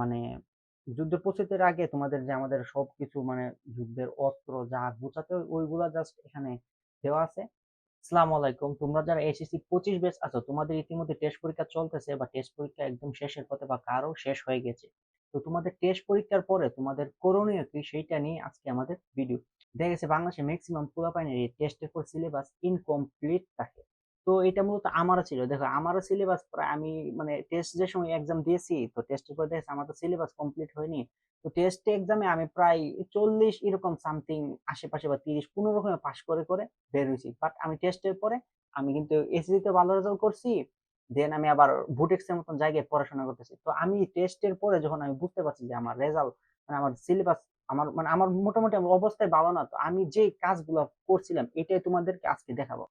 মানে যুদ্ধের প্রস্তুতির আগে তোমাদের যে আমাদের সবকিছু মানে যুদ্ধের অস্ত্র যা গোছাতে হয় ওইগুলা জাস্ট এখানে দেওয়া আছে। আসসালামু আলাইকুম, তোমরা যারা এসএসসি 25 ব্যাচ আছো তোমাদের ইতিমধ্যে টেস্ট পরীক্ষা চলতেছে বা টেস্ট পরীক্ষা একদম শেষের পথে বা কারো শেষ হয়ে গেছে। তো তোমাদের টেস্ট পরীক্ষার পরে তোমাদের করণীয় কি সেইটা নিয়ে আজকে আমাদের ভিডিও। দেখা গেছে বাংলাদেশে ম্যাক্সিমাম পোলাপাইনের এই টেস্টের পর সিলেবাস ইনকমপ্লিট থাকে। তো এটা মূলত আমারও ছিল, দেখো আমারও সিলেবাস প্রায় আমি মানে টেস্ট যে সময় এক্সাম দিয়েছি তো টেস্টের পর দেখছি আমার তো সিলেবাস কমপ্লিট হয়নি। তো টেস্ট এক্সামে আমি প্রায় 40 এরকম সামথিং আশেপাশে বা 30 কোন রকমে পাশ করে করে বের হয়েছি। বাট আমি টেস্টের পরে আমি কিন্তু এসএসসি তে ভালো রেজাল্ট করছি। দেন আমি আবার বুটেক্স এর মতন জায়গায় পড়াশোনা করতেছি। তো আমি টেস্টের পরে যখন আমি বুঝতে পারছি যে আমার রেজাল্ট মানে আমার সিলেবাস আমার মোটামুটি আমার অবস্থায় ভালো না, তো আমি যে কাজগুলো করছিলাম এটাই তোমাদেরকে আজকে দেখাবো।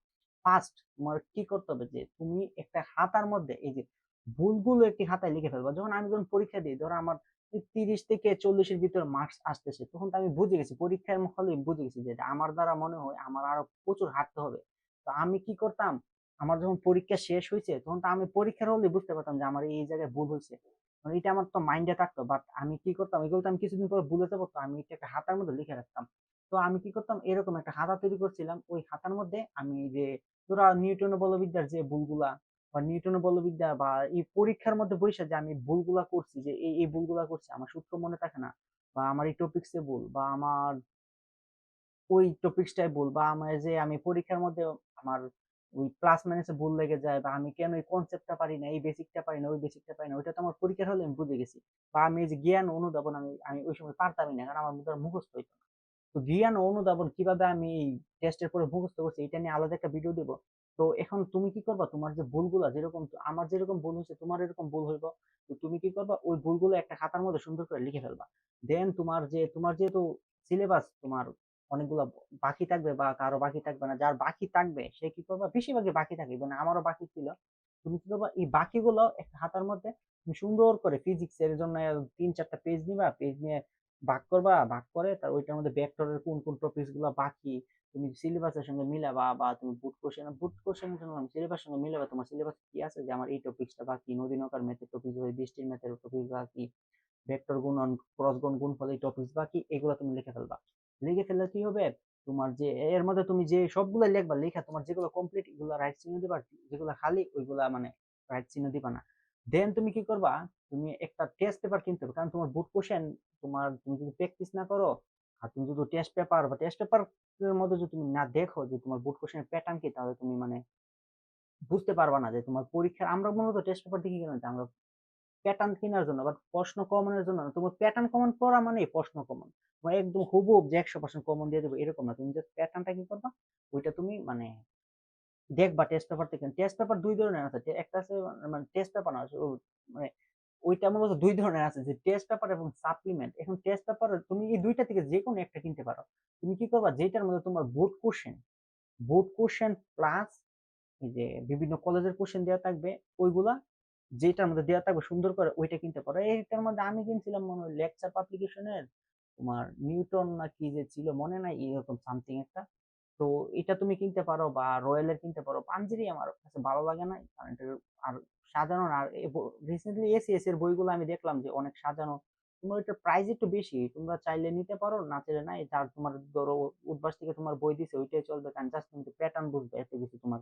ফার্স্ট তোমার কি করতে হবে যে তুমি একটা খাতার মধ্যে এই যে ভুলগুলো একটি খাতায় লিখে ফেলবা। যখন পরীক্ষা দিই, ধরো আমার 30 থেকে 40 এর ভিতর মার্কস আসতেছে, তখন তো আমি বুঝে গেছি পরীক্ষার হলে বুঝে গেছি যে এটা আমার দ্বারা মনে হয় আমার আরো প্রচুর হাঁটতে হবে। তো আমি কি করতাম, আমার যখন পরীক্ষা শেষ হয়েছে তখন তো আমি পরীক্ষার হলে বুঝতে পারতাম যে আমার এই জায়গায় ভুল হয়েছে, মানে এটা আমার তো মাইন্ডে থাকতো। বাট আমি কি করতাম, এগুলো তো আমি কিছুদিন পরে ভুলে যাবো, তো আমি এটা একটা খাতার মধ্যে লিখে রাখতাম। তো আমি কি করতাম, এরকম একটা খাতা তৈরি করছিলাম, ওই খাতার মধ্যে আমি যে ধরো নিউটনের বলবিদ্যার যে ভুলগুলা বা নিউটনের বলবিদ্যা বা এই পরীক্ষার মধ্যে বসে যে আমি ভুলগুলা করছি, যে এই ভুলগুলা করছি, আমার সূত্র মনে থাকে না, বা আমার এই টপিক্সে ভুল, বা আমার ওই টপিক্সটাই ভুল, বা আমার যে আমি পরীক্ষার মধ্যে আমার ওই প্লাস মাইনাসে ভুল লেগে যায়, বা আমি কেন এই কনসেপ্টটা পারি না, এই বেসিকটা পারি না, ওই বেসিকটা পারি না, ওইটা তো আমার পরীক্ষার হলে আমি বুঝে গেছি। বা আমি এই যে জ্ঞান অনুধাবন আমি আমি ওই সময় পারতামই না, কারণ আমার মধ্যে মুখস্থ হইতো না। তো জ্ঞান ও অনুধাবন কিভাবে আমি এই টেস্টের পরে মুখস্থ করছি এটা নিয়ে আলাদা একটা ভিডিও দেবো। তো এখন তুমি কি করবা, তোমার যে ভুলগুলা যেরকম আমার যেরকম ভুল হয়েছে তোমার এরকম ভুল হইব। তো তুমি কি করবা, ওই ভুলগুলো একটা খাতার মধ্যে সুন্দর করে লিখে ফেলবা। দেন তোমার যেহেতু সিলেবাস তোমার অনেকগুলো বাকি থাকবে বা কারো বাকি থাকবে না, যার বাকি থাকবে সে কি করবা, বেশিরভাগই বাকি থাকে, মানে আমারও বাকি ছিল। তুমি কি করবা, এই বাকিগুলো একটা খাতার মধ্যে তুমি সুন্দর করে ফিজিক্স এর জন্য 3-4টা পেজ নিবা, পেজ নিয়ে ভাগ করবা, ভাগ করে তার ওইটার মধ্যে ভেক্টরের কোন কোন টপিকস গুলো বাকি তুমি সিলেবাসের সঙ্গে মিলাবা, বা তুমি বুট কোশ্চেনের জন্য সিলেবাসের সঙ্গে মিলাবা। তোমার সিলেবাস কি আছে যে আমার এই টপিকসটা বাকি, নদী নৌকার ম্যাথের টপিক, বৃষ্টির ম্যাথের টপিক বাকি, ভেক্টর গুণন, ক্রস গুণ, গুণফল এই টপিকস বাকি, এগুলো তুমি লিখে ফেলবা। লিখে ফেললে কি হবে, তোমার যে এর মধ্যে তুমি যে সবগুলো লিখবা, লেখা তোমার যেগুলো কমপ্লিট এগুলো রাইট চিহ্ন দিবা, যেগুলো খালি ওইগুলা মানে রাইট চিহ্ন দিবা না। দেন তুমি কি করবা, তুমি একটা টেস্ট পেপার কিনতে হবে, কারণ তোমার বুট কোশ্চেন তুমি যদি প্র্যাকটিস না করো, আর তুমি যদি টেস্ট পেপার এর মধ্যে যদি তুমি না দেখো যে তোমার বুট কোশ্চেনের প্যাটার্ন কি, তাহলে তুমি মানে বুঝতে পারবা না যে তোমার পরীক্ষার। আমরা মূলত টেস্ট পেপার দেখি কেন, আমরা প্যাটার্ন কেনার জন্য, বাট প্রশ্ন কমনের জন্য না। তোমার প্যাটার্ন কমন পড়া মানে প্রশ্ন কমন, তোমার একদম হুবহুব যে 100% কমন দিয়ে দেবো এরকম না। তুমি জাস্ট প্যাটার্নটা কি করবা, ওইটা তুমি মানে দেখবা টেস্ট পেপার থেকে। টেস্ট পেপার দুই ধরনের আছে, একটা আছে মানে টেস্ট পেপার না, মানে ওইটা মূলত দুই ধরনের আছে, যে টেস্ট পেপার এবং সাপ্লিমেন্ট। এখন টেস্ট পেপার তুমি এই দুইটা থেকে যে কোনো একটা কিনতে পারো। তুমি কি করবা, যেটার মধ্যে তোমার বোর্ড কোশ্চেন প্লাস এই যে বিভিন্ন কলেজের কোশ্চেন দেওয়া থাকবে, ওইগুলা যেটার মধ্যে দেওয়া থাকবে সুন্দর করে ওইটা কিনতে পারো। এইটার মধ্যে আমি কিনছিলাম মনে হয় লেকচার পাবলিকেশনের তোমার নিউটন না কি যে ছিল মনে নাই, এরকম সামথিং একটা। তো এটা তুমি কিনতে পারো, বা রয়্যালের কিনতে পারো। পাঞ্জেরি আমার কাছে ভালো লাগে না, কারণ এটা আর সাজানো না। আর রিসেন্টলি এসিএস এর বইগুলো আমি দেখলাম যে অনেক সাজানো, তোমার এটা প্রাইস একটু বেশি। তোমরা চাইলে নিতে পারো, না চাইলে নাই। যার তোমার ধরো উদ্ভাস থেকে তোমার বই দিছে ওইটাই চলবে, কারণ জাস্ট তুমি প্যাটার্ন বুঝবে, এত কিছু তোমার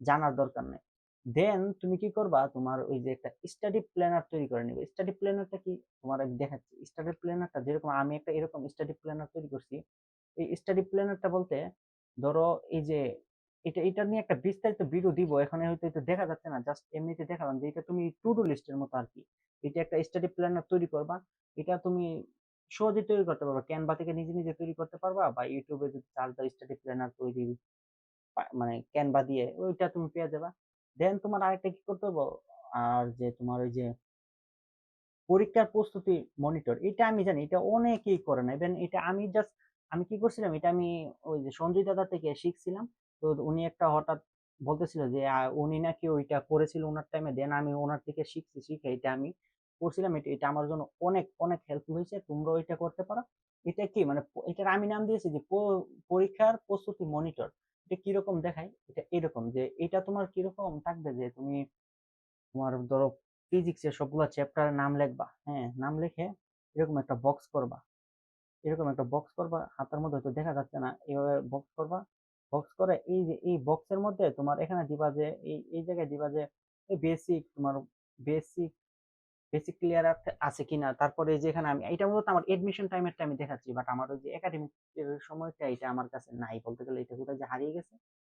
জানার দরকার নেই। দেন তুমি কি করবা, তোমার ওই যে একটা স্টাডি প্ল্যানার তৈরি করে নিবে। স্টাডি প্ল্যানারটা কি, তোমার আমি দেখাচ্ছি। স্টাডি প্ল্যানারটা যেরকম আমি একটা এরকম স্টাডি প্ল্যানার তৈরি করছি। এই স্টাডি প্ল্যানারটা বলতে ধরো এই যে এটা নিয়ে একটা বিস্তারিত ভিডিও দিব, এখানে হয়তো এটা দেখা যাচ্ছে না, জাস্ট এমনিতে দেখালাম যে এটা তুমি টু ডু লিস্টের মতো আর কি। এটা একটা স্টাডি প্ল্যানার তৈরি করবা, এটা তুমি সহজে তৈরি করতে পারবা, ক্যানভা থেকে নিজে নিজে তৈরি করতে পারবা, বা ইউটিউবে যদি চার্জ দাও স্টাডি প্ল্যানার তৈরি মানে ক্যানভা দিয়ে, ওইটা তুমি পেয়ে যাবা। দেন তোমার আরেকটা কি করতে হবে, আর যে তোমার ওই যে পরীক্ষার প্রস্তুতি মনিটর, এটা আমি জানি এটা অনেকেই করে না। ইভেন এটা আমি কি করছিলাম, এটা আমি ওই যে সঞ্জয় দাদা থেকে শিখছিলাম। তো উনি একটা হঠাৎ বলতেছিল যে উনি নাকি ওইটা করেছিল ওনার টাইমে, দেন আমি ওনার থেকে শিখছি, শিখে এটা আমি করছিলাম। এটা এটা আমার জন্য অনেক অনেক হেল্পফুল হয়েছে, তোমরাও এটা করতে পারো। এটা কি মানে এটার আমি নাম দিয়েছি যে পরীক্ষার প্রস্তুতি মনিটর। এটা কিরকম দেখায়, এটা এরকম যে এটা তোমার কিরকম থাকবে, যে তুমি তোমার ধরো ফিজিক্সের সবগুলা চ্যাপ্টারের নাম লিখবা, হ্যাঁ, নাম লিখে এরকম একটা বক্স করবা, এরকম একটা বক্স করবা, হাতের মধ্যে হয়তো দেখা যাচ্ছে না, এইভাবে বক্স করবা। বক্স করে এই যে এই বক্সের মধ্যে তোমার এখানে দিবা যে এই জায়গায় দিবা যে এই বেসিক তোমার বেসিক বেসিক ক্লিয়ার আছে কিনা। তারপরে এই যে এখানে আমি এটা মূলত আমার এডমিশন টাইমেরটা আমি দেখাচ্ছি, বাট আমার ওই যে একাডেমিক এর সময়টা এটা আমার কাছে নাই বলতে গেলে, এটা কোথায় যে হারিয়ে গেছে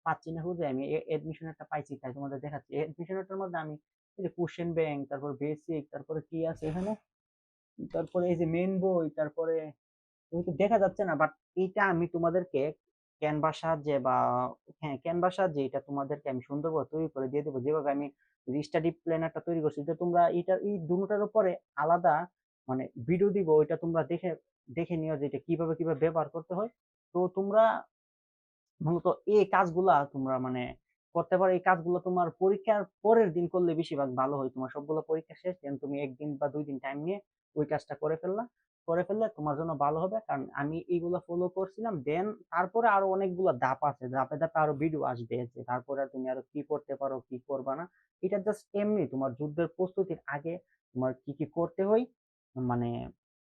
পাচ্ছি না খুঁজে। আমি এডমিশনেরটা পাইছি তাই তোমাদের দেখাচ্ছি। এডমিশনেরটার মধ্যে আমি এই যে কোশ্চেন ব্যাংক, তারপর বেসিক, তারপরে কি আছে এখানে, তারপরে এই যে মেন বই, তারপরে কিন্তু দেখা যাচ্ছে না, বাট এইটা আমি তোমাদেরকে ক্যানভার সাহায্যে বা হ্যাঁ ক্যানভার সাহায্যে এটা তোমাদেরকে আমি সুন্দরভাবে তৈরি করে দিয়ে দেবো। যেভাবে আমি স্টাডি প্ল্যানারটা তৈরি করছি, এটা তোমরা এটা এই দুটোটার উপরে আলাদা মানে ভিডিও দিব, ওইটা তোমরা দেখে দেখে নিও যে এটা কিভাবে কিভাবে ব্যবহার করতে হয়। তো তোমরা মূলত এই কাজগুলা তোমরা মানে করতে পারো। এই কাজগুলো তোমার পরীক্ষার পরের দিন করলে বেশিরভাগ ভালো হয়। তোমার সবগুলো পরীক্ষা শেষ, দেন তুমি একদিন বা 2 দিন টাইম নিয়ে ওই কাজটা করে ফেললা, করে ফেললে তোমার জন্য ভালো হবে। কারণ আমি এইগুলো ফলো করছিলাম। দেন তারপরে আরো অনেকগুলো ধাপ আছে, ধাপে ধাপে আরো ভিডিও আসবে যে তারপরে তুমি আরো কি করতে পারো কি করবা না। এটা জাস্ট এমনি তোমার যুদ্ধের প্রস্তুতির আগে তোমার কি কি করতে হয়, মানে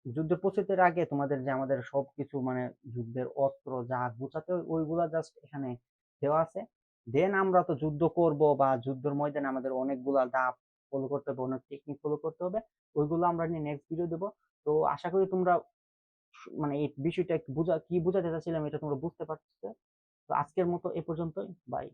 যুদ্ধের প্রস্তুতির আগে তোমাদের যে আমাদের সবকিছু মানে যুদ্ধের অস্ত্র যা গুছাতে হয় ওইগুলা জাস্ট এখানে দেওয়া আছে। দেন আমরা তো যুদ্ধ করব বা যুদ্ধের ময়দানে আমাদের অনেকগুলা ধাপ ফলো করতে হবে, অনেক টেকনিক ফলো করতে হবে। ওইগুলো আমরা নিয়ে নেক্সট ভিডিও দেবো। তো আশা করি তোমরা মানে এই বিষয়টা কি বোঝাতে চাচ্ছিলাম এটা তোমরা বুঝতে পারছো। তো আজকের মতো এ পর্যন্তই, বাই।